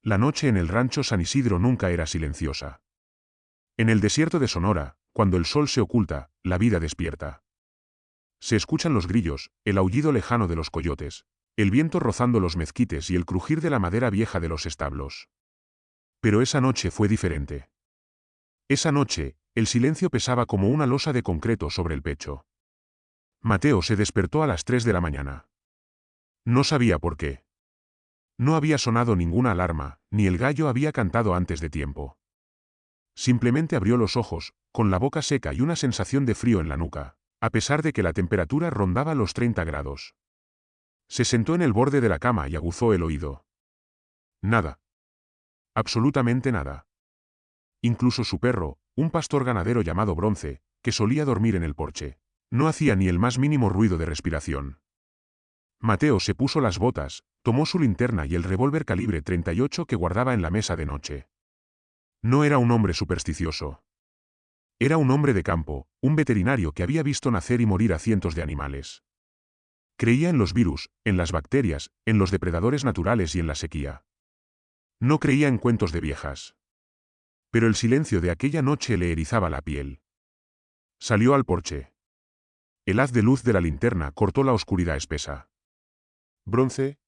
La noche en el rancho San Isidro nunca era silenciosa. En el desierto de Sonora, cuando el sol se oculta, la vida despierta. Se escuchan los grillos, el aullido lejano de los coyotes, el viento rozando los mezquites y el crujir de la madera vieja de los establos. Pero esa noche fue diferente. Esa noche, el silencio pesaba como una losa de concreto sobre el pecho. Mateo se despertó a las 3 de la mañana. No sabía por qué. No había sonado ninguna alarma, ni el gallo había cantado antes de tiempo. Simplemente abrió los ojos, con la boca seca y una sensación de frío en la nuca, a pesar de que la temperatura rondaba los 30 grados. Se sentó en el borde de la cama y aguzó el oído. Nada. Absolutamente nada. Incluso su perro, un pastor ganadero llamado Bronce, que solía dormir en el porche, no hacía ni el más mínimo ruido de respiración. Mateo se puso las botas, tomó su linterna y el revólver calibre 38 que guardaba en la mesa de noche. No era un hombre supersticioso. Era un hombre de campo, un veterinario que había visto nacer y morir a cientos de animales. Creía en los virus, en las bacterias, en los depredadores naturales y en la sequía. No creía en cuentos de viejas. Pero el silencio de aquella noche le erizaba la piel. Salió al porche. El haz de luz de la linterna cortó la oscuridad espesa. «¿Bronce?»,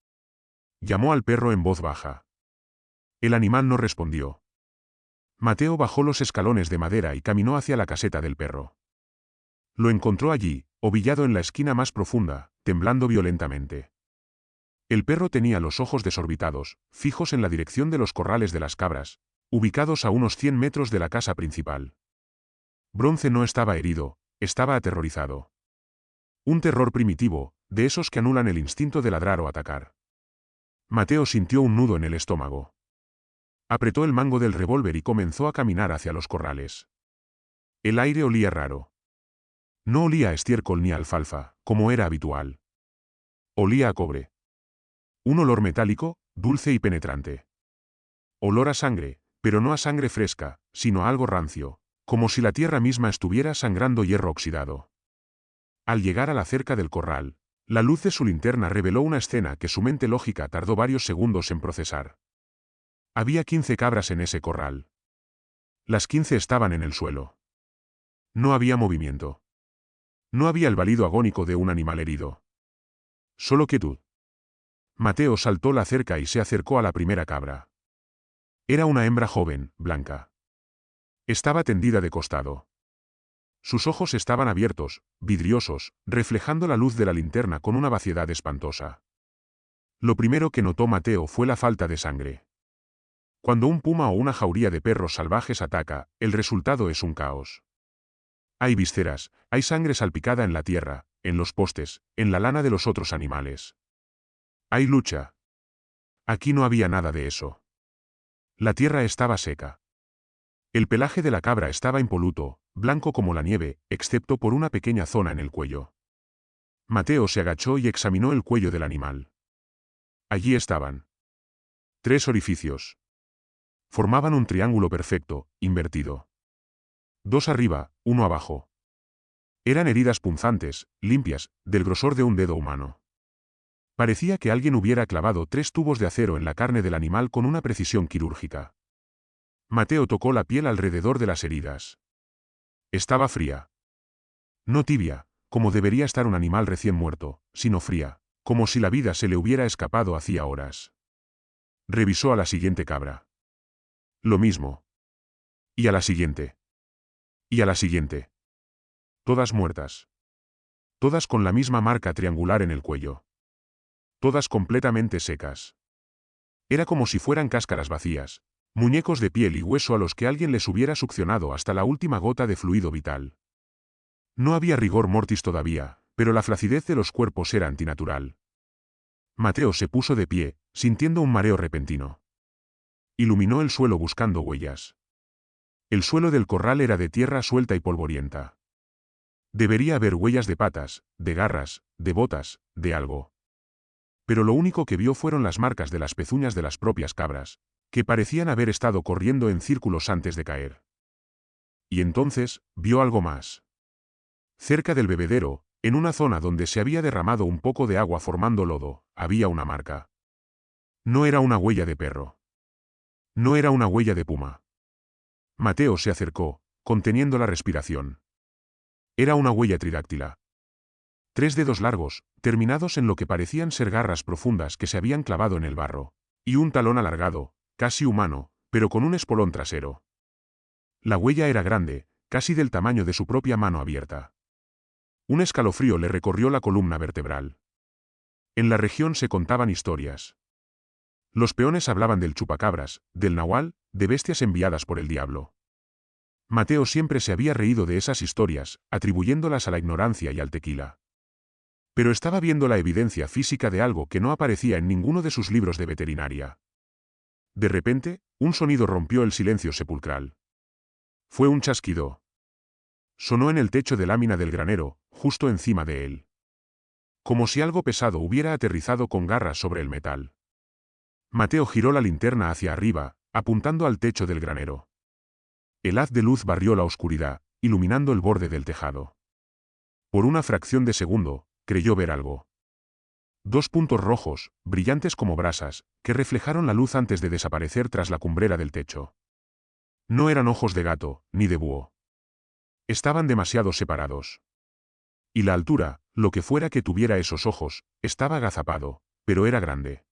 llamó al perro en voz baja. El animal no respondió. Mateo bajó los escalones de madera y caminó hacia la caseta del perro. Lo encontró allí, ovillado en la esquina más profunda, temblando violentamente. El perro tenía los ojos desorbitados, fijos en la dirección de los corrales de las cabras, ubicados a unos 100 metros de la casa principal. Bronce no estaba herido, estaba aterrorizado. Un terror primitivo, de esos que anulan el instinto de ladrar o atacar. Mateo sintió un nudo en el estómago. Apretó el mango del revólver y comenzó a caminar hacia los corrales. El aire olía raro. No olía a estiércol ni a alfalfa, como era habitual. Olía a cobre. Un olor metálico, dulce y penetrante. Olor a sangre, pero no a sangre fresca, sino a algo rancio, como si la tierra misma estuviera sangrando hierro oxidado. Al llegar a la cerca del corral, la luz de su linterna reveló una escena que su mente lógica tardó varios segundos en procesar. Había 15 cabras en ese corral. Las 15 estaban en el suelo. No había movimiento. No había el balido agónico de un animal herido. Solo quietud. Mateo saltó la cerca y se acercó a la primera cabra. Era una hembra joven, blanca. Estaba tendida de costado. Sus ojos estaban abiertos, vidriosos, reflejando la luz de la linterna con una vaciedad espantosa. Lo primero que notó Mateo fue la falta de sangre. Cuando un puma o una jauría de perros salvajes ataca, el resultado es un caos. Hay vísceras, hay sangre salpicada en la tierra, en los postes, en la lana de los otros animales. Hay lucha. Aquí no había nada de eso. La tierra estaba seca. El pelaje de la cabra estaba impoluto, blanco como la nieve, excepto por una pequeña zona en el cuello. Mateo se agachó y examinó el cuello del animal. Allí estaban 3 orificios. Formaban un triángulo perfecto, invertido. 2 arriba, 1 abajo. Eran heridas punzantes, limpias, del grosor de un dedo humano. Parecía que alguien hubiera clavado 3 tubos de acero en la carne del animal con una precisión quirúrgica. Mateo tocó la piel alrededor de las heridas. Estaba fría. No tibia, como debería estar un animal recién muerto, sino fría, como si la vida se le hubiera escapado hacía horas. Revisó a la siguiente cabra. Lo mismo. Y a la siguiente. Y a la siguiente. Todas muertas. Todas con la misma marca triangular en el cuello. Todas completamente secas. Era como si fueran cáscaras vacías, muñecos de piel y hueso a los que alguien les hubiera succionado hasta la última gota de fluido vital. No había rigor mortis todavía, pero la flacidez de los cuerpos era antinatural. Mateo se puso de pie, sintiendo un mareo repentino. Iluminó el suelo buscando huellas. El suelo del corral era de tierra suelta y polvorienta. Debería haber huellas de patas, de garras, de botas, de algo. Pero lo único que vio fueron las marcas de las pezuñas de las propias cabras, que parecían haber estado corriendo en círculos antes de caer. Y entonces, vio algo más. Cerca del bebedero, en una zona donde se había derramado un poco de agua formando lodo, había una marca. No era una huella de perro. No era una huella de puma. Mateo se acercó, conteniendo la respiración. Era una huella tridáctila. 3 dedos largos, terminados en lo que parecían ser garras profundas que se habían clavado en el barro. Y un talón alargado, casi humano, pero con un espolón trasero. La huella era grande, casi del tamaño de su propia mano abierta. Un escalofrío le recorrió la columna vertebral. En la región se contaban historias. Los peones hablaban del chupacabras, del nahual, de bestias enviadas por el diablo. Mateo siempre se había reído de esas historias, atribuyéndolas a la ignorancia y al tequila. Pero estaba viendo la evidencia física de algo que no aparecía en ninguno de sus libros de veterinaria. De repente, un sonido rompió el silencio sepulcral. Fue un chasquido. Sonó en el techo de lámina del granero, justo encima de él. Como si algo pesado hubiera aterrizado con garras sobre el metal. Mateo giró la linterna hacia arriba, apuntando al techo del granero. El haz de luz barrió la oscuridad, iluminando el borde del tejado. Por una fracción de segundo, creyó ver algo. 2 puntos rojos, brillantes como brasas, que reflejaron la luz antes de desaparecer tras la cumbrera del techo. No eran ojos de gato, ni de búho. Estaban demasiado separados. Y la altura, lo que fuera que tuviera esos ojos, estaba agazapado, pero era grande.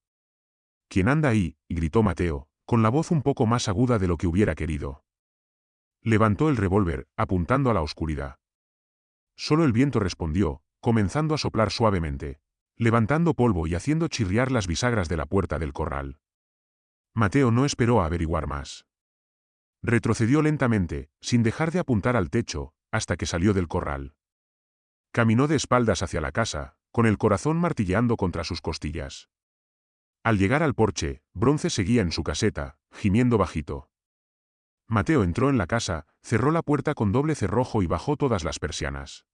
«¿Quién anda ahí?», gritó Mateo, con la voz un poco más aguda de lo que hubiera querido. Levantó el revólver, apuntando a la oscuridad. Solo el viento respondió, comenzando a soplar suavemente, levantando polvo y haciendo chirriar las bisagras de la puerta del corral. Mateo no esperó a averiguar más. Retrocedió lentamente, sin dejar de apuntar al techo, hasta que salió del corral. Caminó de espaldas hacia la casa, con el corazón martilleando contra sus costillas. Al llegar al porche, Bronce seguía en su caseta, gimiendo bajito. Mateo entró en la casa, cerró la puerta con doble cerrojo y bajó todas las persianas.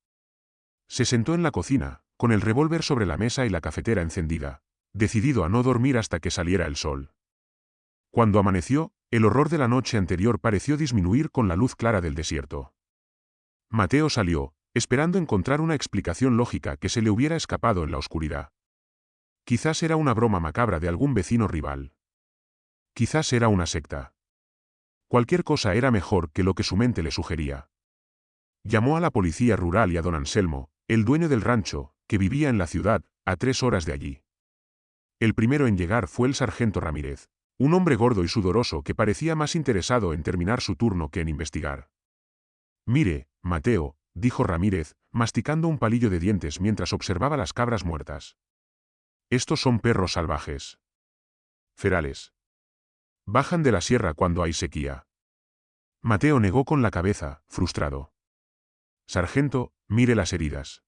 Se sentó en la cocina, con el revólver sobre la mesa y la cafetera encendida, decidido a no dormir hasta que saliera el sol. Cuando amaneció, el horror de la noche anterior pareció disminuir con la luz clara del desierto. Mateo salió, esperando encontrar una explicación lógica que se le hubiera escapado en la oscuridad. Quizás era una broma macabra de algún vecino rival. Quizás era una secta. Cualquier cosa era mejor que lo que su mente le sugería. Llamó a la policía rural y a don Anselmo, el dueño del rancho, que vivía en la ciudad, a 3 horas de allí. El primero en llegar fue el sargento Ramírez, un hombre gordo y sudoroso que parecía más interesado en terminar su turno que en investigar. «Mire, Mateo», dijo Ramírez, masticando un palillo de dientes mientras observaba las cabras muertas. «Estos son perros salvajes. Ferales. Bajan de la sierra cuando hay sequía». Mateo negó con la cabeza, frustrado. «Sargento, mire las heridas.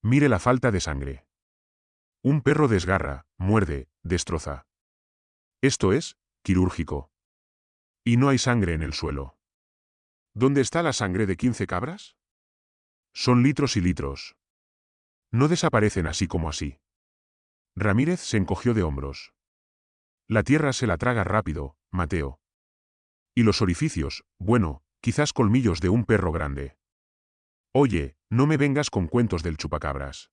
Mire la falta de sangre. Un perro desgarra, muerde, destroza. Esto es quirúrgico. Y no hay sangre en el suelo. ¿Dónde está la sangre de 15 cabras? Son litros y litros. No desaparecen así como así». Ramírez se encogió de hombros. «La tierra se la traga rápido, Mateo. Y los orificios, bueno, quizás colmillos de un perro grande. Oye, no me vengas con cuentos del chupacabras.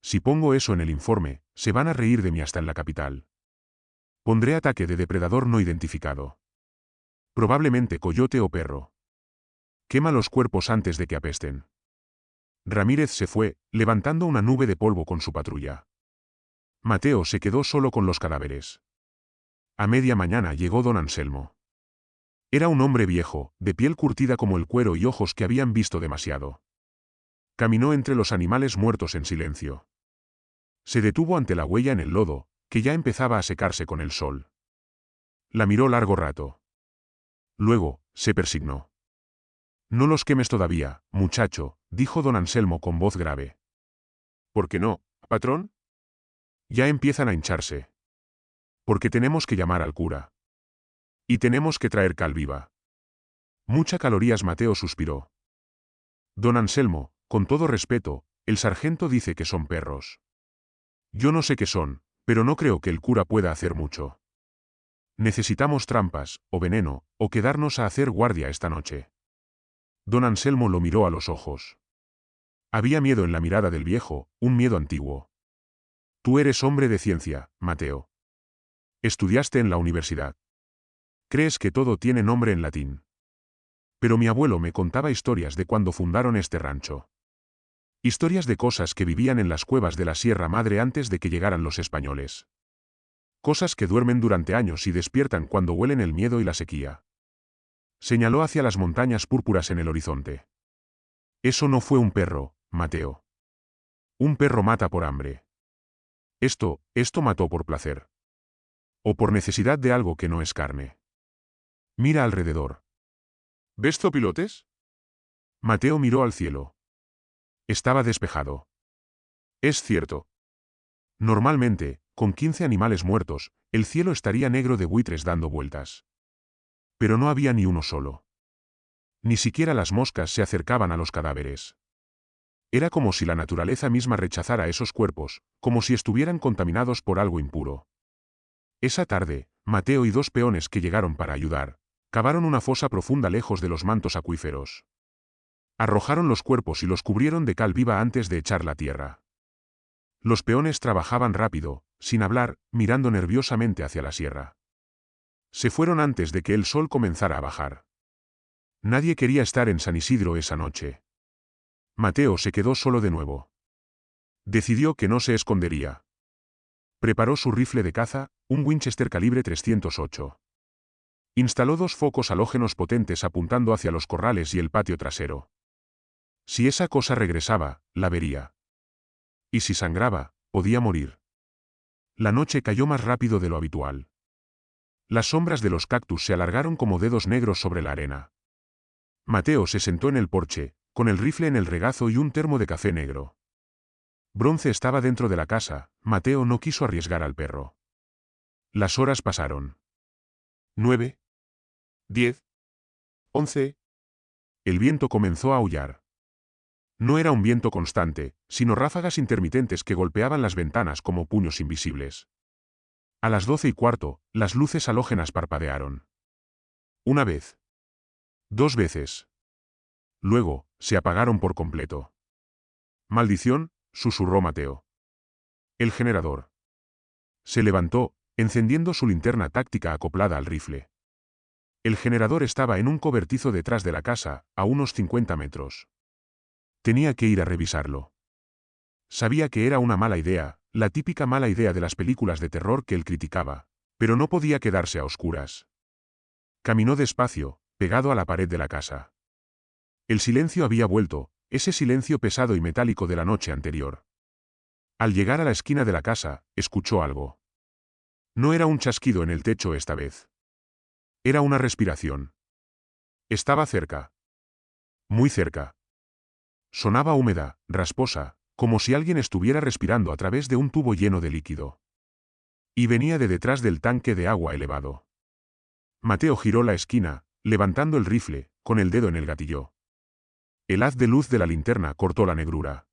Si pongo eso en el informe, se van a reír de mí hasta en la capital. Pondré ataque de depredador no identificado. Probablemente coyote o perro. Quema los cuerpos antes de que apesten». Ramírez se fue, levantando una nube de polvo con su patrulla. Mateo se quedó solo con los cadáveres. A media mañana llegó don Anselmo. Era un hombre viejo, de piel curtida como el cuero y ojos que habían visto demasiado. Caminó entre los animales muertos en silencio. Se detuvo ante la huella en el lodo, que ya empezaba a secarse con el sol. La miró largo rato. Luego, se persignó. «No los quemes todavía, muchacho», dijo don Anselmo con voz grave. «¿Por qué no, patrón?» «Ya empiezan a hincharse. Porque tenemos que llamar al cura. Y tenemos que traer cal viva». «Mucha calorías», Mateo suspiró. «Don Anselmo, con todo respeto, el sargento dice que son perros. Yo no sé qué son, pero no creo que el cura pueda hacer mucho. Necesitamos trampas, o veneno, o quedarnos a hacer guardia esta noche». Don Anselmo lo miró a los ojos. Había miedo en la mirada del viejo, un miedo antiguo. «Tú eres hombre de ciencia, Mateo. Estudiaste en la universidad. Crees que todo tiene nombre en latín. Pero mi abuelo me contaba historias de cuando fundaron este rancho. Historias de cosas que vivían en las cuevas de la Sierra Madre antes de que llegaran los españoles. Cosas que duermen durante años y despiertan cuando huelen el miedo y la sequía. Señaló hacia las montañas púrpuras en el horizonte. Eso no fue un perro, Mateo. Un perro mata por hambre. Esto mató por placer. O por necesidad de algo que no es carne. Mira alrededor. ¿Ves zopilotes? Mateo miró al cielo. Estaba despejado. Es cierto. Normalmente, con 15 animales muertos, el cielo estaría negro de buitres dando vueltas. Pero no había ni uno solo. Ni siquiera las moscas se acercaban a los cadáveres. Era como si la naturaleza misma rechazara esos cuerpos, como si estuvieran contaminados por algo impuro. Esa tarde, Mateo y 2 peones que llegaron para ayudar, cavaron una fosa profunda lejos de los mantos acuíferos. Arrojaron los cuerpos y los cubrieron de cal viva antes de echar la tierra. Los peones trabajaban rápido, sin hablar, mirando nerviosamente hacia la sierra. Se fueron antes de que el sol comenzara a bajar. Nadie quería estar en San Isidro esa noche. Mateo se quedó solo de nuevo. Decidió que no se escondería. Preparó su rifle de caza, un Winchester calibre 308. Instaló 2 focos halógenos potentes apuntando hacia los corrales y el patio trasero. Si esa cosa regresaba, la vería. Y si sangraba, podía morir. La noche cayó más rápido de lo habitual. Las sombras de los cactus se alargaron como dedos negros sobre la arena. Mateo se sentó en el porche, con el rifle en el regazo y un termo de café negro. Bronce estaba dentro de la casa, Mateo no quiso arriesgar al perro. Las horas pasaron. 9. 10. 11. El viento comenzó a aullar. No era un viento constante, sino ráfagas intermitentes que golpeaban las ventanas como puños invisibles. A las 12:15, las luces halógenas parpadearon. Una vez. 2 veces. Luego, se apagaron por completo. «Maldición», susurró Mateo. El generador. Se levantó, encendiendo su linterna táctica acoplada al rifle. El generador estaba en un cobertizo detrás de la casa, a unos 50 metros. Tenía que ir a revisarlo. Sabía que era una mala idea, la típica mala idea de las películas de terror que él criticaba, pero no podía quedarse a oscuras. Caminó despacio, pegado a la pared de la casa. El silencio había vuelto, ese silencio pesado y metálico de la noche anterior. Al llegar a la esquina de la casa, escuchó algo. No era un chasquido en el techo esta vez. Era una respiración. Estaba cerca. Muy cerca. Sonaba húmeda, rasposa, como si alguien estuviera respirando a través de un tubo lleno de líquido. Y venía de detrás del tanque de agua elevado. Mateo giró la esquina, levantando el rifle, con el dedo en el gatillo. El haz de luz de la linterna cortó la negrura.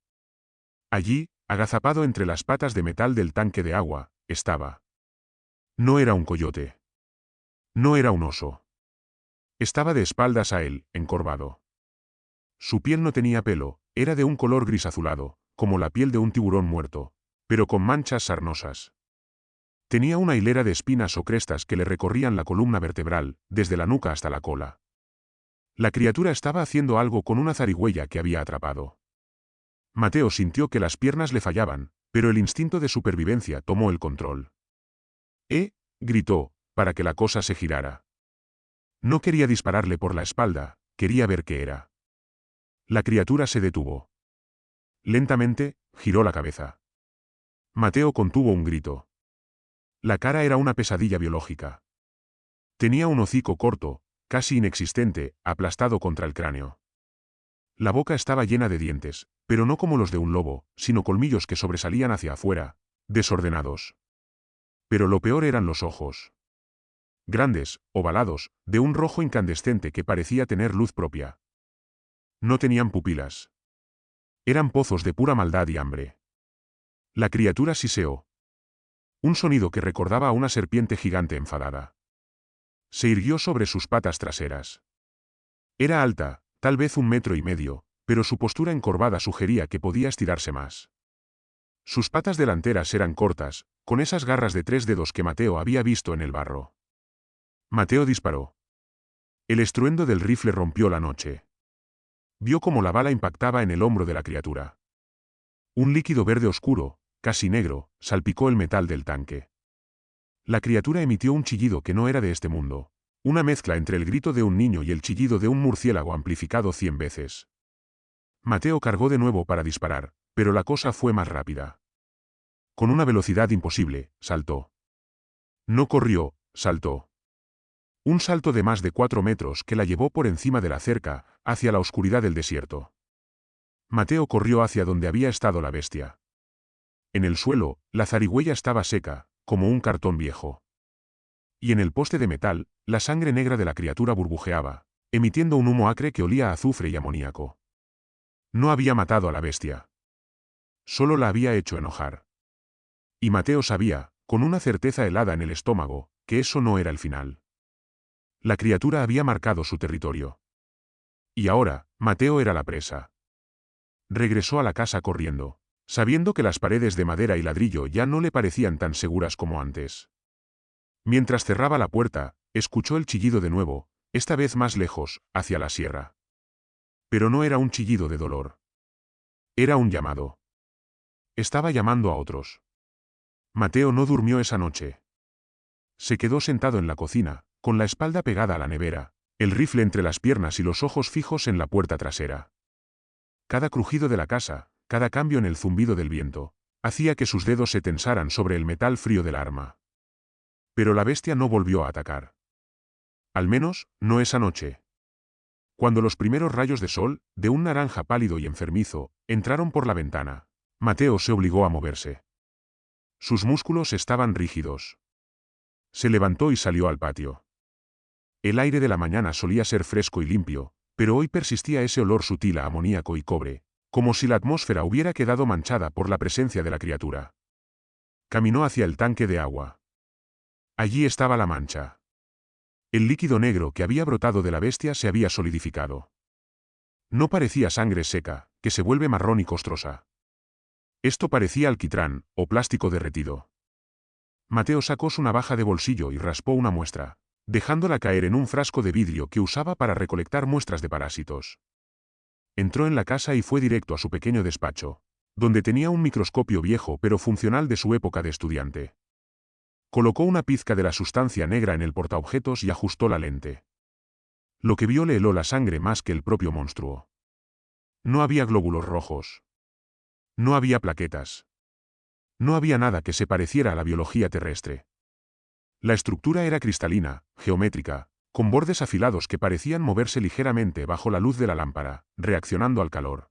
Allí, agazapado entre las patas de metal del tanque de agua, estaba. No era un coyote. No era un oso. Estaba de espaldas a él, encorvado. Su piel no tenía pelo, era de un color gris azulado, como la piel de un tiburón muerto, pero con manchas sarnosas. Tenía una hilera de espinas o crestas que le recorrían la columna vertebral, desde la nuca hasta la cola. La criatura estaba haciendo algo con una zarigüeya que había atrapado. Mateo sintió que las piernas le fallaban, pero el instinto de supervivencia tomó el control. Gritó, para que la cosa se girara. No quería dispararle por la espalda, quería ver qué era. La criatura se detuvo. Lentamente, giró la cabeza. Mateo contuvo un grito. La cara era una pesadilla biológica. Tenía un hocico corto, casi inexistente, aplastado contra el cráneo. La boca estaba llena de dientes, pero no como los de un lobo, sino colmillos que sobresalían hacia afuera, desordenados. Pero lo peor eran los ojos. Grandes, ovalados, de un rojo incandescente que parecía tener luz propia. No tenían pupilas. Eran pozos de pura maldad y hambre. La criatura siseó. Un sonido que recordaba a una serpiente gigante enfadada. Se irguió sobre sus patas traseras. Era alta, tal vez 1,5 metros, pero su postura encorvada sugería que podía estirarse más. Sus patas delanteras eran cortas, con esas garras de 3 dedos que Mateo había visto en el barro. Mateo disparó. El estruendo del rifle rompió la noche. Vio cómo la bala impactaba en el hombro de la criatura. Un líquido verde oscuro, casi negro, salpicó el metal del tanque. La criatura emitió un chillido que no era de este mundo. Una mezcla entre el grito de un niño y el chillido de un murciélago amplificado 100 veces. Mateo cargó de nuevo para disparar, pero la cosa fue más rápida. Con una velocidad imposible, saltó. No corrió, saltó. Un salto de más de 4 metros que la llevó por encima de la cerca, hacia la oscuridad del desierto. Mateo corrió hacia donde había estado la bestia. En el suelo, la zarigüeya estaba seca, como un cartón viejo. Y en el poste de metal, la sangre negra de la criatura burbujeaba, emitiendo un humo acre que olía a azufre y amoníaco. No había matado a la bestia. Solo la había hecho enojar. Y Mateo sabía, con una certeza helada en el estómago, que eso no era el final. La criatura había marcado su territorio. Y ahora, Mateo era la presa. Regresó a la casa corriendo, sabiendo que las paredes de madera y ladrillo ya no le parecían tan seguras como antes. Mientras cerraba la puerta, escuchó el chillido de nuevo, esta vez más lejos, hacia la sierra. Pero no era un chillido de dolor. Era un llamado. Estaba llamando a otros. Mateo no durmió esa noche. Se quedó sentado en la cocina, con la espalda pegada a la nevera, el rifle entre las piernas y los ojos fijos en la puerta trasera. Cada crujido de la casa, cada cambio en el zumbido del viento, hacía que sus dedos se tensaran sobre el metal frío del arma. Pero la bestia no volvió a atacar. Al menos, no esa noche. Cuando los primeros rayos de sol, de un naranja pálido y enfermizo, entraron por la ventana, Mateo se obligó a moverse. Sus músculos estaban rígidos. Se levantó y salió al patio. El aire de la mañana solía ser fresco y limpio, pero hoy persistía ese olor sutil a amoníaco y cobre, como si la atmósfera hubiera quedado manchada por la presencia de la criatura. Caminó hacia el tanque de agua. Allí estaba la mancha. El líquido negro que había brotado de la bestia se había solidificado. No parecía sangre seca, que se vuelve marrón y costrosa. Esto parecía alquitrán, o plástico derretido. Mateo sacó su navaja de bolsillo y raspó una muestra, dejándola caer en un frasco de vidrio que usaba para recolectar muestras de parásitos. Entró en la casa y fue directo a su pequeño despacho, donde tenía un microscopio viejo pero funcional de su época de estudiante. Colocó una pizca de la sustancia negra en el portaobjetos y ajustó la lente. Lo que vio le heló la sangre más que el propio monstruo. No había glóbulos rojos. No había plaquetas. No había nada que se pareciera a la biología terrestre. La estructura era cristalina, geométrica, con bordes afilados que parecían moverse ligeramente bajo la luz de la lámpara, reaccionando al calor.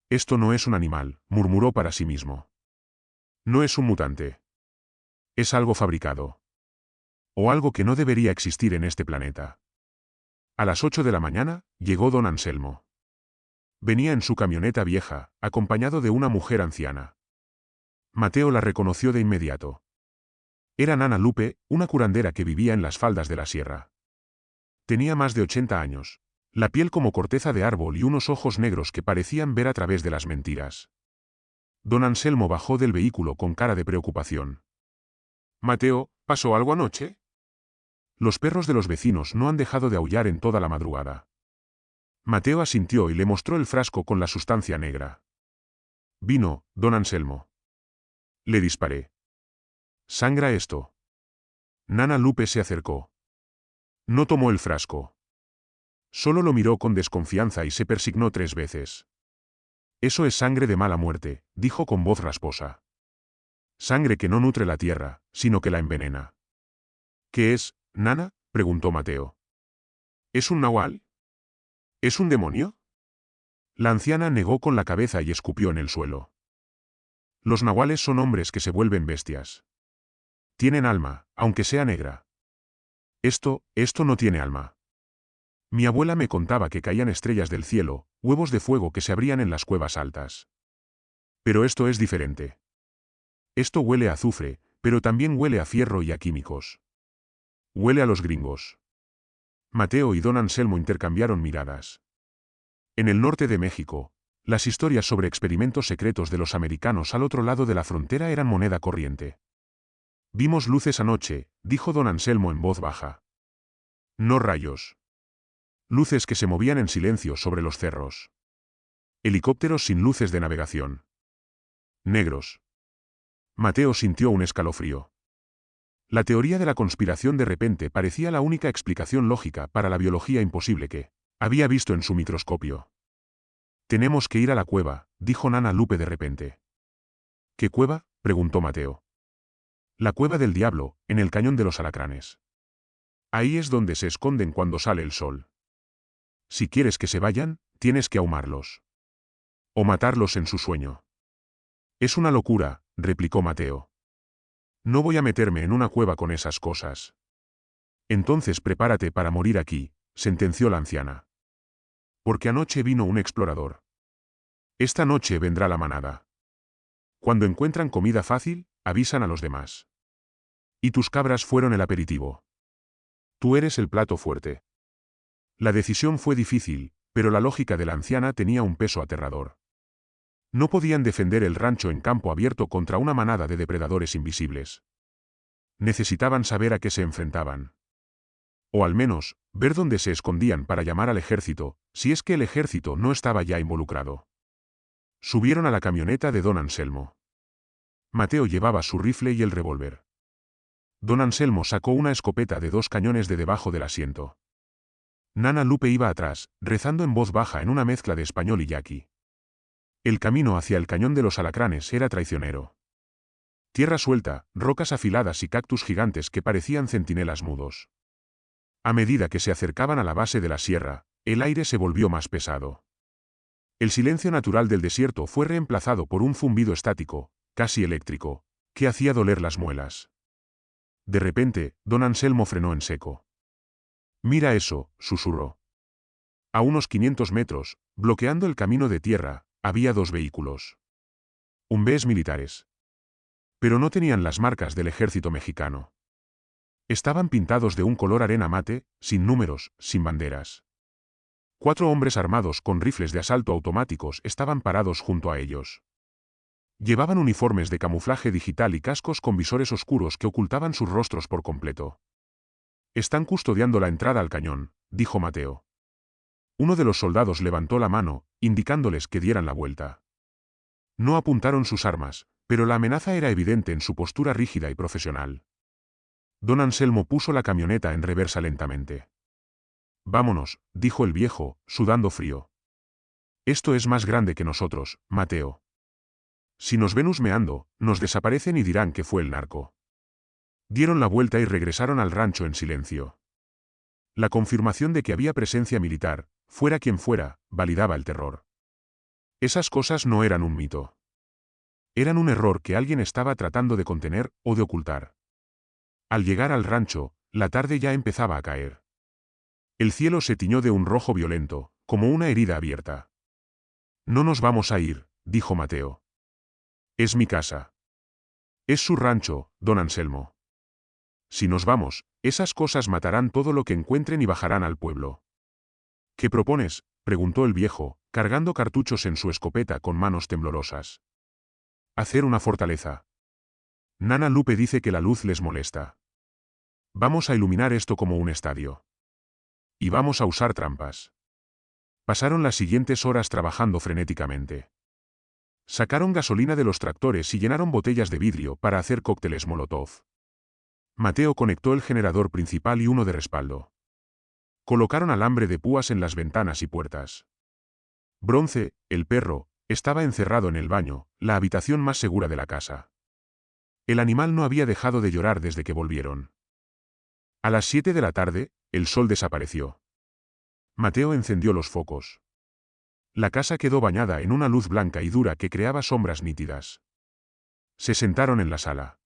Esto no es un animal, murmuró para sí mismo. No es un mutante. Es algo fabricado. O algo que no debería existir en este planeta. A las 8 de la mañana, llegó don Anselmo. Venía en su camioneta vieja, acompañado de una mujer anciana. Mateo la reconoció de inmediato. Era Nana Lupe, una curandera que vivía en las faldas de la sierra. Tenía más de 80 años, la piel como corteza de árbol y unos ojos negros que parecían ver a través de las mentiras. Don Anselmo bajó del vehículo con cara de preocupación. «Mateo, ¿pasó algo anoche?» Los perros de los vecinos no han dejado de aullar en toda la madrugada. Mateo asintió y le mostró el frasco con la sustancia negra. «Vino, don Anselmo». Le disparé. «¿Sangra esto?» Nana Lupe se acercó. No tomó el frasco. Solo lo miró con desconfianza y se persignó 3 veces. «Eso es sangre de mala muerte», dijo con voz rasposa. «Sangre que no nutre la tierra, sino que la envenena». «¿Qué es, Nana?», preguntó Mateo. «¿Es un nahual? ¿Es un demonio?». La anciana negó con la cabeza y escupió en el suelo. «Los nahuales son hombres que se vuelven bestias. Tienen alma, aunque sea negra. Esto no tiene alma. Mi abuela me contaba que caían estrellas del cielo, huevos de fuego que se abrían en las cuevas altas. Pero esto es diferente. Esto huele a azufre, pero también huele a fierro y a químicos. Huele a los gringos». Mateo y don Anselmo intercambiaron miradas. En el norte de México, las historias sobre experimentos secretos de los americanos al otro lado de la frontera eran moneda corriente. «Vimos luces anoche», dijo don Anselmo en voz baja. No rayos. Luces que se movían en silencio sobre los cerros. Helicópteros sin luces de navegación. Negros. Mateo sintió un escalofrío. La teoría de la conspiración de repente parecía la única explicación lógica para la biología imposible que había visto en su microscopio. Tenemos que ir a la cueva, dijo Nana Lupe de repente. ¿Qué cueva?, preguntó Mateo. La cueva del diablo, en el cañón de los alacranes. Ahí es donde se esconden cuando sale el sol. Si quieres que se vayan, tienes que ahumarlos. O matarlos en su sueño. Es una locura, replicó Mateo. No voy a meterme en una cueva con esas cosas. Entonces prepárate para morir aquí, sentenció la anciana. Porque anoche vino un explorador. Esta noche vendrá la manada. Cuando encuentran comida fácil, avisan a los demás. Y tus cabras fueron el aperitivo. Tú eres el plato fuerte. La decisión fue difícil, pero la lógica de la anciana tenía un peso aterrador. No podían defender el rancho en campo abierto contra una manada de depredadores invisibles. Necesitaban saber a qué se enfrentaban. O al menos, ver dónde se escondían para llamar al ejército, si es que el ejército no estaba ya involucrado. Subieron a la camioneta de don Anselmo. Mateo llevaba su rifle y el revólver. Don Anselmo sacó una escopeta de 2 cañones de debajo del asiento. Nana Lupe iba atrás, rezando en voz baja en una mezcla de español y yaqui. El camino hacia el cañón de los alacranes era traicionero. Tierra suelta, rocas afiladas y cactus gigantes que parecían centinelas mudos. A medida que se acercaban a la base de la sierra, el aire se volvió más pesado. El silencio natural del desierto fue reemplazado por un zumbido estático, casi eléctrico, que hacía doler las muelas. De repente, don Anselmo frenó en seco. «Mira eso», susurró. A unos 500 metros, bloqueando el camino de tierra, había 2 vehículos. Humvees militares. Pero no tenían las marcas del ejército mexicano. Estaban pintados de un color arena mate, sin números, sin banderas. 4 hombres armados con rifles de asalto automáticos estaban parados junto a ellos. Llevaban uniformes de camuflaje digital y cascos con visores oscuros que ocultaban sus rostros por completo. «Están custodiando la entrada al cañón», dijo Mateo. Uno de los soldados levantó la mano, indicándoles que dieran la vuelta. No apuntaron sus armas, pero la amenaza era evidente en su postura rígida y profesional. Don Anselmo puso la camioneta en reversa lentamente. «Vámonos», dijo el viejo, sudando frío. «Esto es más grande que nosotros, Mateo. Si nos ven husmeando, nos desaparecen y dirán que fue el narco». Dieron la vuelta y regresaron al rancho en silencio. La confirmación de que había presencia militar, fuera quien fuera, validaba el terror. Esas cosas no eran un mito. Eran un error que alguien estaba tratando de contener o de ocultar. Al llegar al rancho, la tarde ya empezaba a caer. El cielo se tiñó de un rojo violento, como una herida abierta. «No nos vamos a ir», dijo Mateo. «Es mi casa. Es su rancho, don Anselmo. Si nos vamos, esas cosas matarán todo lo que encuentren y bajarán al pueblo». «¿Qué propones?», preguntó el viejo, cargando cartuchos en su escopeta con manos temblorosas. «Hacer una fortaleza. Nana Lupe dice que la luz les molesta. Vamos a iluminar esto como un estadio. Y vamos a usar trampas». Pasaron las siguientes horas trabajando frenéticamente. Sacaron gasolina de los tractores y llenaron botellas de vidrio para hacer cócteles Molotov. Mateo conectó el generador principal y uno de respaldo. Colocaron alambre de púas en las ventanas y puertas. Bronce, el perro, estaba encerrado en el baño, la habitación más segura de la casa. El animal no había dejado de llorar desde que volvieron. A las 7 de la tarde, el sol desapareció. Mateo encendió los focos. La casa quedó bañada en una luz blanca y dura que creaba sombras nítidas. Se sentaron en la sala.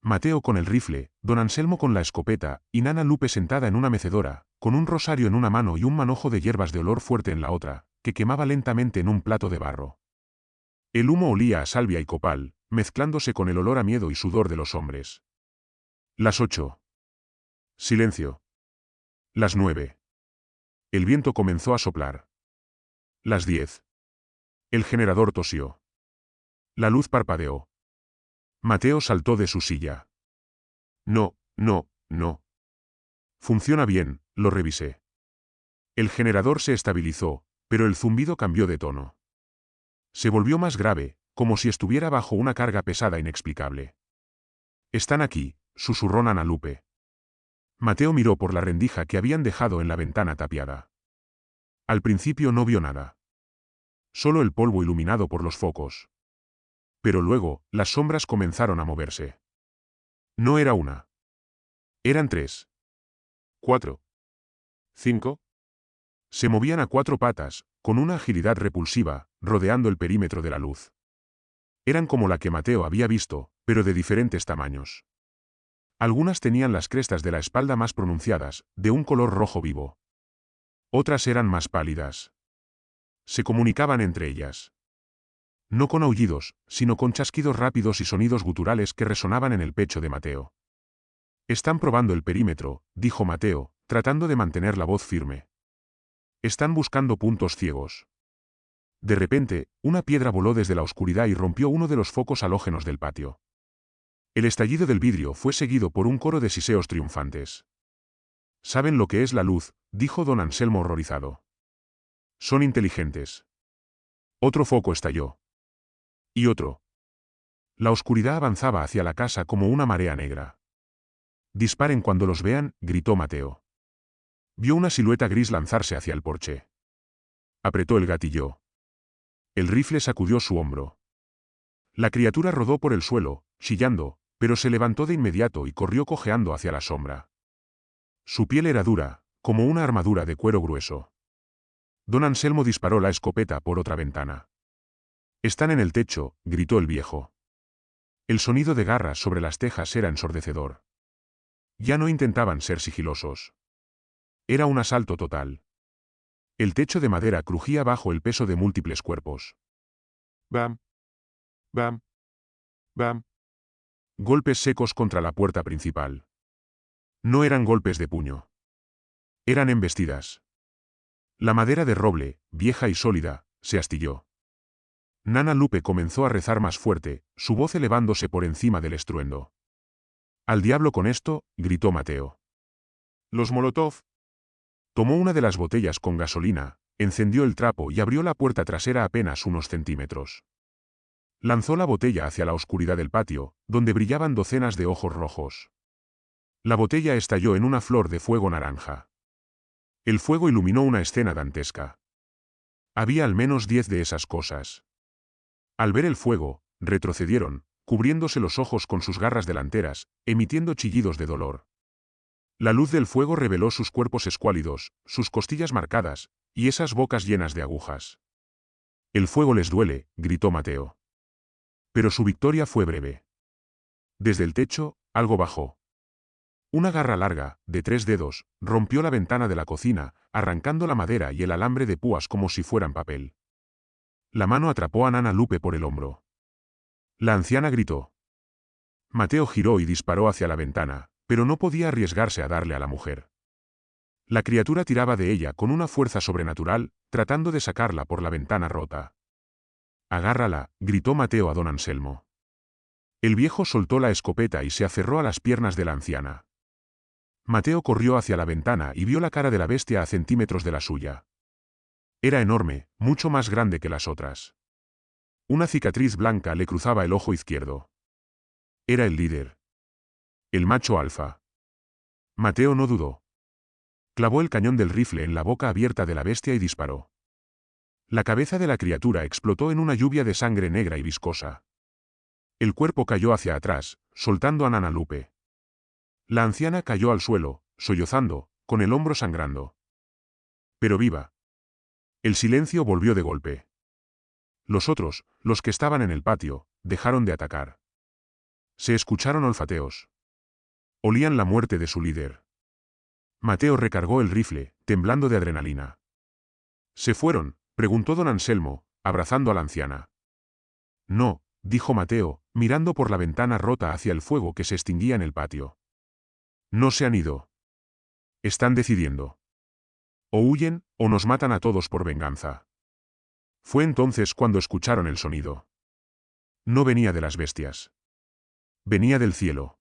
Mateo con el rifle, don Anselmo con la escopeta, y Nana Lupe sentada en una mecedora, con un rosario en una mano y un manojo de hierbas de olor fuerte en la otra, que quemaba lentamente en un plato de barro. El humo olía a salvia y copal, mezclándose con el olor a miedo y sudor de los hombres. Las 8. Silencio. Las 9. El viento comenzó a soplar. Las 10. El generador tosió. La luz parpadeó. Mateo saltó de su silla. «No, no, no». Funciona bien, lo revisé. El generador se estabilizó, pero el zumbido cambió de tono. Se volvió más grave, como si estuviera bajo una carga pesada inexplicable. «Están aquí», susurró Nana Lupe. Mateo miró por la rendija que habían dejado en la ventana tapiada. Al principio no vio nada. Solo el polvo iluminado por los focos. Pero luego, las sombras comenzaron a moverse. No era una. Eran 3. 4. 5. Se movían a 4 patas, con una agilidad repulsiva, rodeando el perímetro de la luz. Eran como la que Mateo había visto, pero de diferentes tamaños. Algunas tenían las crestas de la espalda más pronunciadas, de un color rojo vivo. Otras eran más pálidas. Se comunicaban entre ellas. No con aullidos, sino con chasquidos rápidos y sonidos guturales que resonaban en el pecho de Mateo. «Están probando el perímetro», dijo Mateo, tratando de mantener la voz firme. «Están buscando puntos ciegos». De repente, una piedra voló desde la oscuridad y rompió uno de los focos halógenos del patio. El estallido del vidrio fue seguido por un coro de siseos triunfantes. «¿Saben lo que es la luz?», dijo don Anselmo horrorizado. «Son inteligentes». Otro foco estalló. Y otro. La oscuridad avanzaba hacia la casa como una marea negra. «Disparen cuando los vean», gritó Mateo. Vio una silueta gris lanzarse hacia el porche. Apretó el gatillo. El rifle sacudió su hombro. La criatura rodó por el suelo, chillando, pero se levantó de inmediato y corrió cojeando hacia la sombra. Su piel era dura, como una armadura de cuero grueso. Don Anselmo disparó la escopeta por otra ventana. «Están en el techo», gritó el viejo. El sonido de garras sobre las tejas era ensordecedor. Ya no intentaban ser sigilosos. Era un asalto total. El techo de madera crujía bajo el peso de múltiples cuerpos. «Bam. Bam. Bam». Golpes secos contra la puerta principal. No eran golpes de puño. Eran embestidas. La madera de roble, vieja y sólida, se astilló. Nana Lupe comenzó a rezar más fuerte, su voz elevándose por encima del estruendo. «Al diablo con esto», gritó Mateo. «Los Molotov». Tomó una de las botellas con gasolina, encendió el trapo y abrió la puerta trasera apenas unos centímetros. Lanzó la botella hacia la oscuridad del patio, donde brillaban docenas de ojos rojos. La botella estalló en una flor de fuego naranja. El fuego iluminó una escena dantesca. Había al menos 10 de esas cosas. Al ver el fuego, retrocedieron, cubriéndose los ojos con sus garras delanteras, emitiendo chillidos de dolor. La luz del fuego reveló sus cuerpos escuálidos, sus costillas marcadas, y esas bocas llenas de agujas. «El fuego les duele», gritó Mateo. Pero su victoria fue breve. Desde el techo, algo bajó. Una garra larga, de 3 dedos, rompió la ventana de la cocina, arrancando la madera y el alambre de púas como si fueran papel. La mano atrapó a Nana Lupe por el hombro. La anciana gritó. Mateo giró y disparó hacia la ventana, pero no podía arriesgarse a darle a la mujer. La criatura tiraba de ella con una fuerza sobrenatural, tratando de sacarla por la ventana rota. «Agárrala», gritó Mateo a don Anselmo. El viejo soltó la escopeta y se aferró a las piernas de la anciana. Mateo corrió hacia la ventana y vio la cara de la bestia a centímetros de la suya. Era enorme, mucho más grande que las otras. Una cicatriz blanca le cruzaba el ojo izquierdo. Era el líder. El macho alfa. Mateo no dudó. Clavó el cañón del rifle en la boca abierta de la bestia y disparó. La cabeza de la criatura explotó en una lluvia de sangre negra y viscosa. El cuerpo cayó hacia atrás, soltando a Nana Lupe. La anciana cayó al suelo, sollozando, con el hombro sangrando. Pero viva. El silencio volvió de golpe. Los otros, los que estaban en el patio, dejaron de atacar. Se escucharon olfateos. Olían la muerte de su líder. Mateo recargó el rifle, temblando de adrenalina. «¿Se fueron?», preguntó don Anselmo, abrazando a la anciana. «No», dijo Mateo, mirando por la ventana rota hacia el fuego que se extinguía en el patio. «No se han ido. Están decidiendo. O huyen, o nos matan a todos por venganza». Fue entonces cuando escucharon el sonido. No venía de las bestias. Venía del cielo.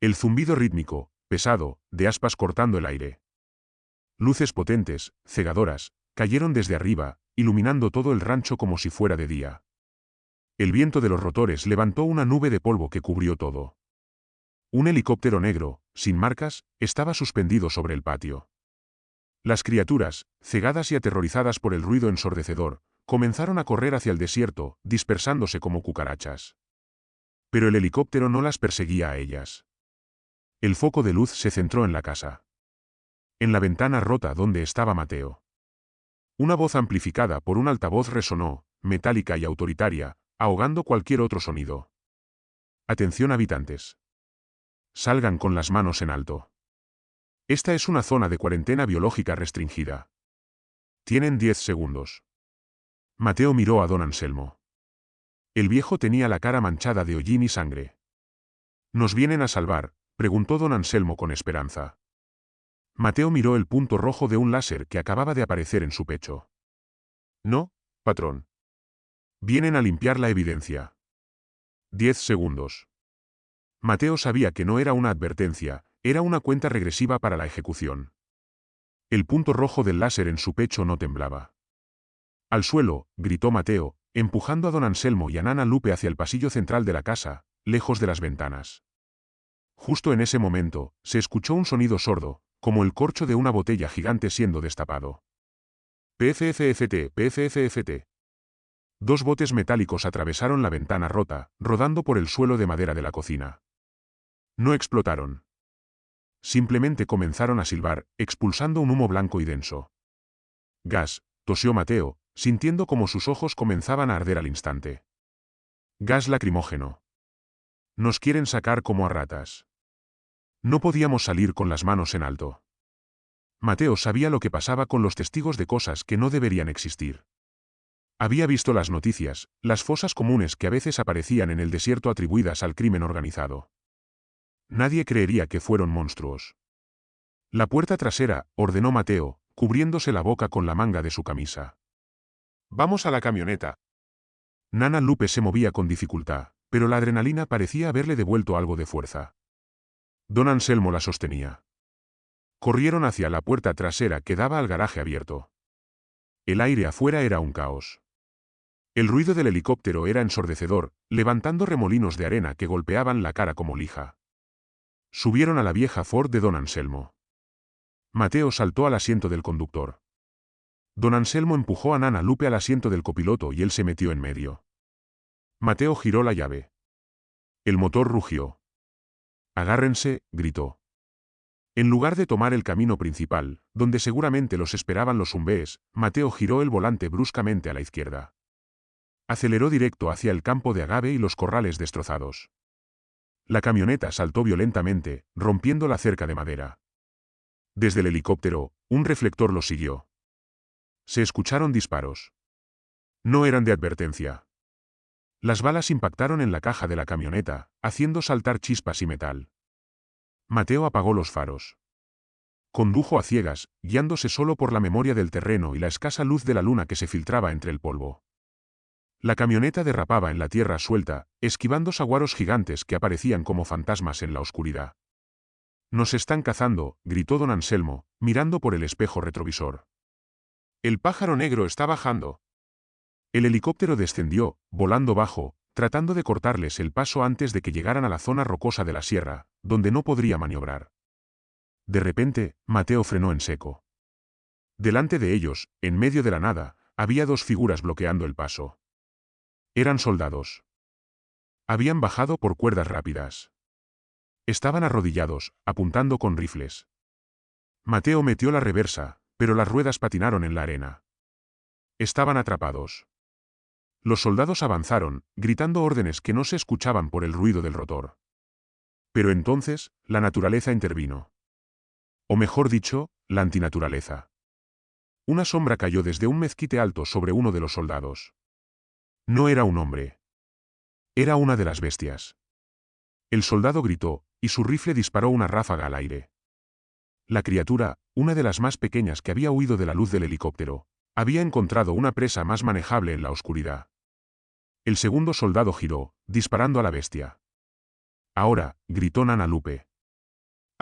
El zumbido rítmico, pesado, de aspas cortando el aire. Luces potentes, cegadoras, cayeron desde arriba, iluminando todo el rancho como si fuera de día. El viento de los rotores levantó una nube de polvo que cubrió todo. Un helicóptero negro, sin marcas, estaba suspendido sobre el patio. Las criaturas, cegadas y aterrorizadas por el ruido ensordecedor, comenzaron a correr hacia el desierto, dispersándose como cucarachas. Pero el helicóptero no las perseguía a ellas. El foco de luz se centró en la casa. En la ventana rota donde estaba Mateo. Una voz amplificada por un altavoz resonó, metálica y autoritaria, ahogando cualquier otro sonido. Atención habitantes. Salgan con las manos en alto. Esta es una zona de cuarentena biológica restringida. Tienen 10 segundos. Mateo miró a don Anselmo. El viejo tenía la cara manchada de hollín y sangre. ¿Nos vienen a salvar?, preguntó don Anselmo con esperanza. Mateo miró el punto rojo de un láser que acababa de aparecer en su pecho. No, patrón. Vienen a limpiar la evidencia. 10 segundos. Mateo sabía que no era una advertencia, era una cuenta regresiva para la ejecución. El punto rojo del láser en su pecho no temblaba. Al suelo, gritó Mateo, empujando a don Anselmo y a Nana Lupe hacia el pasillo central de la casa, lejos de las ventanas. Justo en ese momento, se escuchó un sonido sordo, como el corcho de una botella gigante siendo destapado. PFFFT, PFFFT. Dos botes metálicos atravesaron la ventana rota, rodando por el suelo de madera de la cocina. No explotaron. Simplemente comenzaron a silbar, expulsando un humo blanco y denso. Gas, tosió Mateo, sintiendo como sus ojos comenzaban a arder al instante. Gas lacrimógeno. Nos quieren sacar como a ratas. No podíamos salir con las manos en alto. Mateo sabía lo que pasaba con los testigos de cosas que no deberían existir. Había visto las noticias, las fosas comunes que a veces aparecían en el desierto atribuidas al crimen organizado. Nadie creería que fueron monstruos. La puerta trasera, ordenó Mateo, cubriéndose la boca con la manga de su camisa. Vamos a la camioneta. Nana Lupe se movía con dificultad, pero la adrenalina parecía haberle devuelto algo de fuerza. Don Anselmo la sostenía. Corrieron hacia la puerta trasera que daba al garaje abierto. El aire afuera era un caos. El ruido del helicóptero era ensordecedor, levantando remolinos de arena que golpeaban la cara como lija. Subieron a la vieja Ford de don Anselmo. Mateo saltó al asiento del conductor. Don Anselmo empujó a Nana Lupe al asiento del copiloto y él se metió en medio. Mateo giró la llave. El motor rugió. Agárrense, gritó. En lugar de tomar el camino principal, donde seguramente los esperaban los zumbés, Mateo giró el volante bruscamente a la izquierda. Aceleró directo hacia el campo de agave y los corrales destrozados. La camioneta saltó violentamente, rompiendo la cerca de madera. Desde el helicóptero, un reflector los siguió. Se escucharon disparos. No eran de advertencia. Las balas impactaron en la caja de la camioneta, haciendo saltar chispas y metal. Mateo apagó los faros. Condujo a ciegas, guiándose solo por la memoria del terreno y la escasa luz de la luna que se filtraba entre el polvo. La camioneta derrapaba en la tierra suelta, esquivando saguaros gigantes que aparecían como fantasmas en la oscuridad. «Nos están cazando», gritó don Anselmo, mirando por el espejo retrovisor. «El pájaro negro está bajando». El helicóptero descendió, volando bajo, tratando de cortarles el paso antes de que llegaran a la zona rocosa de la sierra, donde no podría maniobrar. De repente, Mateo frenó en seco. Delante de ellos, en medio de la nada, había dos figuras bloqueando el paso. Eran soldados. Habían bajado por cuerdas rápidas. Estaban arrodillados, apuntando con rifles. Mateo metió la reversa, pero las ruedas patinaron en la arena. Estaban atrapados. Los soldados avanzaron, gritando órdenes que no se escuchaban por el ruido del rotor. Pero entonces, la naturaleza intervino. O mejor dicho, la antinaturaleza. Una sombra cayó desde un mezquite alto sobre uno de los soldados. No era un hombre. Era una de las bestias. El soldado gritó, y su rifle disparó una ráfaga al aire. La criatura, una de las más pequeñas que había huido de la luz del helicóptero, había encontrado una presa más manejable en la oscuridad. El segundo soldado giró, disparando a la bestia. Ahora, gritó Nana Lupe.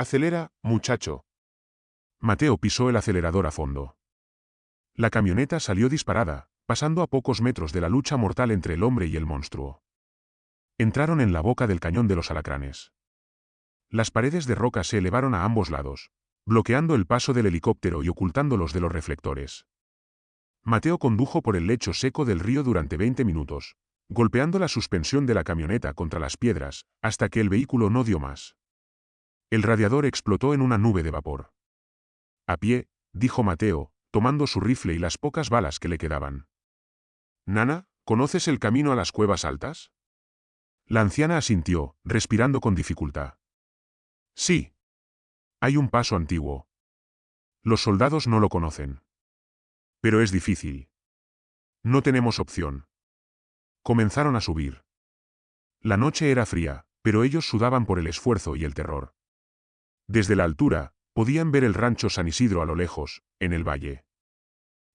Acelera, muchacho. Mateo pisó el acelerador a fondo. La camioneta salió disparada, pasando a pocos metros de la lucha mortal entre el hombre y el monstruo. Entraron en la boca del cañón de los alacranes. Las paredes de roca se elevaron a ambos lados, bloqueando el paso del helicóptero y ocultándolos de los reflectores. Mateo condujo por el lecho seco del río durante 20 minutos, golpeando la suspensión de la camioneta contra las piedras, hasta que el vehículo no dio más. El radiador explotó en una nube de vapor. A pie, dijo Mateo, tomando su rifle y las pocas balas que le quedaban. Nana, ¿conoces el camino a las cuevas altas? La anciana asintió, respirando con dificultad. Sí. Hay un paso antiguo. Los soldados no lo conocen. Pero es difícil. No tenemos opción. Comenzaron a subir. La noche era fría, pero ellos sudaban por el esfuerzo y el terror. Desde la altura, podían ver el rancho San Isidro a lo lejos, en el valle.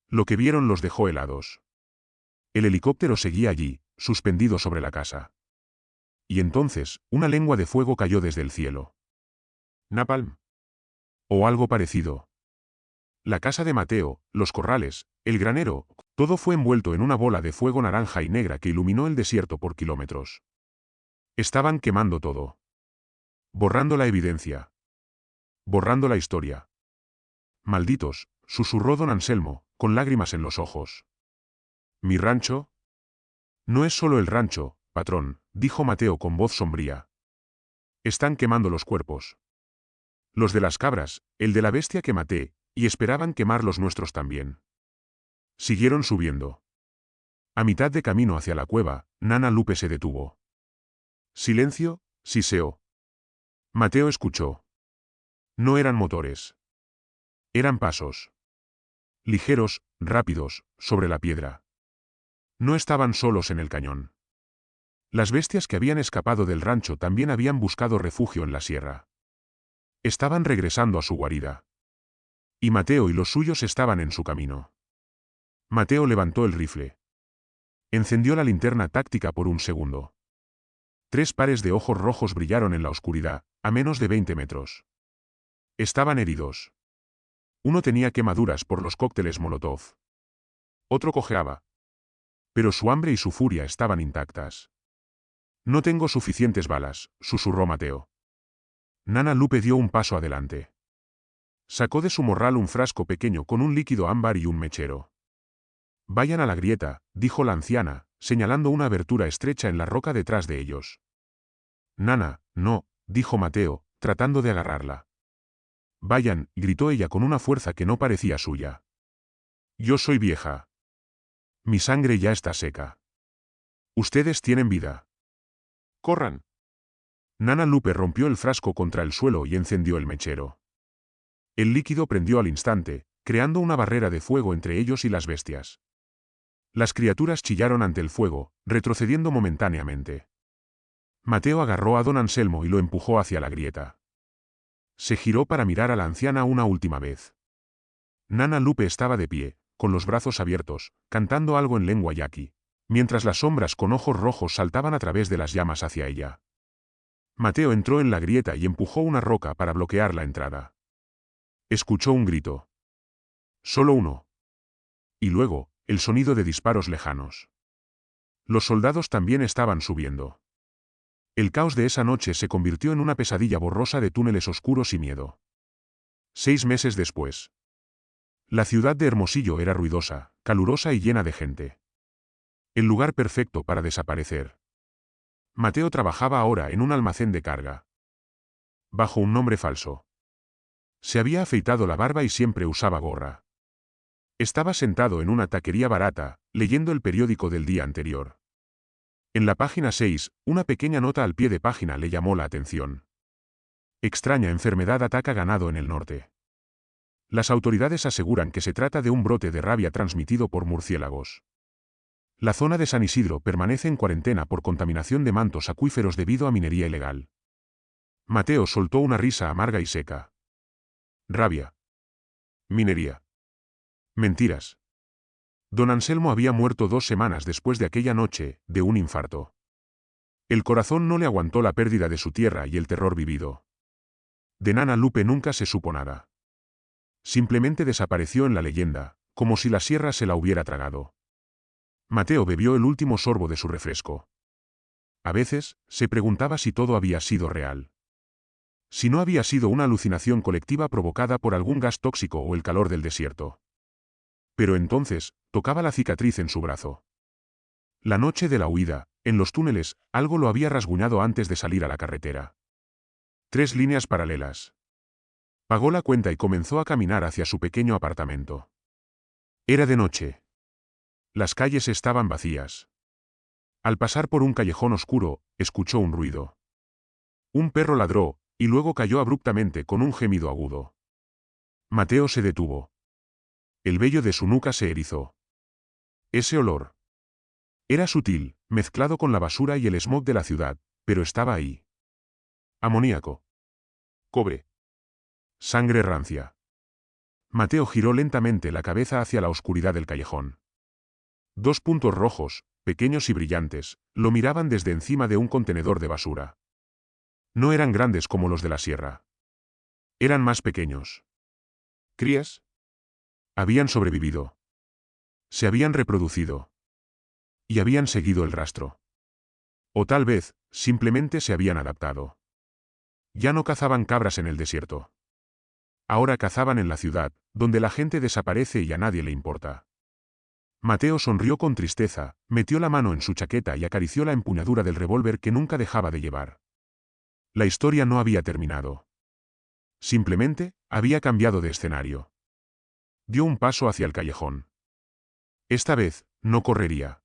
Lo que vieron los dejó helados. El helicóptero seguía allí, suspendido sobre la casa. Y entonces, una lengua de fuego cayó desde el cielo. ¿Napalm? O algo parecido. La casa de Mateo, los corrales, el granero, todo fue envuelto en una bola de fuego naranja y negra que iluminó el desierto por kilómetros. Estaban quemando todo. Borrando la evidencia. Borrando la historia. Malditos, susurró don Anselmo, con lágrimas en los ojos. ¿Mi rancho? No es solo el rancho, patrón, dijo Mateo con voz sombría. Están quemando los cuerpos. Los de las cabras, el de la bestia que maté, y esperaban quemar los nuestros también. Siguieron subiendo. A mitad de camino hacia la cueva, Nana Lupe se detuvo. Silencio, siseó. Mateo escuchó. No eran motores. Eran pasos. Ligeros, rápidos, sobre la piedra. No estaban solos en el cañón. Las bestias que habían escapado del rancho también habían buscado refugio en la sierra. Estaban regresando a su guarida. Y Mateo y los suyos estaban en su camino. Mateo levantó el rifle. Encendió la linterna táctica por un segundo. 3 pares de ojos rojos brillaron en la oscuridad, a menos de 20 metros. Estaban heridos. Uno tenía quemaduras por los cócteles Molotov. Otro cojeaba. Pero su hambre y su furia estaban intactas. No tengo suficientes balas, susurró Mateo. Nana Lupe dio un paso adelante. Sacó de su morral un frasco pequeño con un líquido ámbar y un mechero. Vayan a la grieta, dijo la anciana, señalando una abertura estrecha en la roca detrás de ellos. Nana, no, dijo Mateo, tratando de agarrarla. Vayan, gritó ella con una fuerza que no parecía suya. Yo soy vieja. Mi sangre ya está seca. Ustedes tienen vida. Corran. Nana Lupe rompió el frasco contra el suelo y encendió el mechero. El líquido prendió al instante, creando una barrera de fuego entre ellos y las bestias. Las criaturas chillaron ante el fuego, retrocediendo momentáneamente. Mateo agarró a don Anselmo y lo empujó hacia la grieta. Se giró para mirar a la anciana una última vez. Nana Lupe estaba de pie, con los brazos abiertos, cantando algo en lengua yaqui, mientras las sombras con ojos rojos saltaban a través de las llamas hacia ella. Mateo entró en la grieta y empujó una roca para bloquear la entrada. Escuchó un grito. Solo uno. Y luego, el sonido de disparos lejanos. Los soldados también estaban subiendo. El caos de esa noche se convirtió en una pesadilla borrosa de túneles oscuros y miedo. 6 meses después. La ciudad de Hermosillo era ruidosa, calurosa y llena de gente. El lugar perfecto para desaparecer. Mateo trabajaba ahora en un almacén de carga. Bajo un nombre falso. Se había afeitado la barba y siempre usaba gorra. Estaba sentado en una taquería barata, leyendo el periódico del día anterior. En la página 6, una pequeña nota al pie de página le llamó la atención. Extraña enfermedad ataca ganado en el norte. Las autoridades aseguran que se trata de un brote de rabia transmitido por murciélagos. La zona de San Isidro permanece en cuarentena por contaminación de mantos acuíferos debido a minería ilegal. Mateo soltó una risa amarga y seca. Rabia. Minería. Mentiras. Don Anselmo había muerto 2 semanas después de aquella noche, de un infarto. El corazón no le aguantó la pérdida de su tierra y el terror vivido. De Nana Lupe nunca se supo nada. Simplemente desapareció en la leyenda, como si la sierra se la hubiera tragado. Mateo bebió el último sorbo de su refresco. A veces, se preguntaba si todo había sido real. Si no había sido una alucinación colectiva provocada por algún gas tóxico o el calor del desierto. Pero entonces, tocaba la cicatriz en su brazo. La noche de la huida, en los túneles, algo lo había rasguñado antes de salir a la carretera. 3 líneas paralelas. Pagó la cuenta y comenzó a caminar hacia su pequeño apartamento. Era de noche. Las calles estaban vacías. Al pasar por un callejón oscuro, escuchó un ruido. Un perro ladró, y luego cayó abruptamente con un gemido agudo. Mateo se detuvo. El vello de su nuca se erizó. Ese olor. Era sutil, mezclado con la basura y el smog de la ciudad, pero estaba ahí. Amoníaco. Cobre. Sangre rancia. Mateo giró lentamente la cabeza hacia la oscuridad del callejón. 2 puntos rojos, pequeños y brillantes, lo miraban desde encima de un contenedor de basura. No eran grandes como los de la sierra. Eran más pequeños. ¿Crías? Habían sobrevivido. Se habían reproducido. Y habían seguido el rastro. O tal vez, simplemente se habían adaptado. Ya no cazaban cabras en el desierto. Ahora cazaban en la ciudad, donde la gente desaparece y a nadie le importa. Mateo sonrió con tristeza, metió la mano en su chaqueta y acarició la empuñadura del revólver que nunca dejaba de llevar. La historia no había terminado. Simplemente, había cambiado de escenario. Dio un paso hacia el callejón. Esta vez, no correría.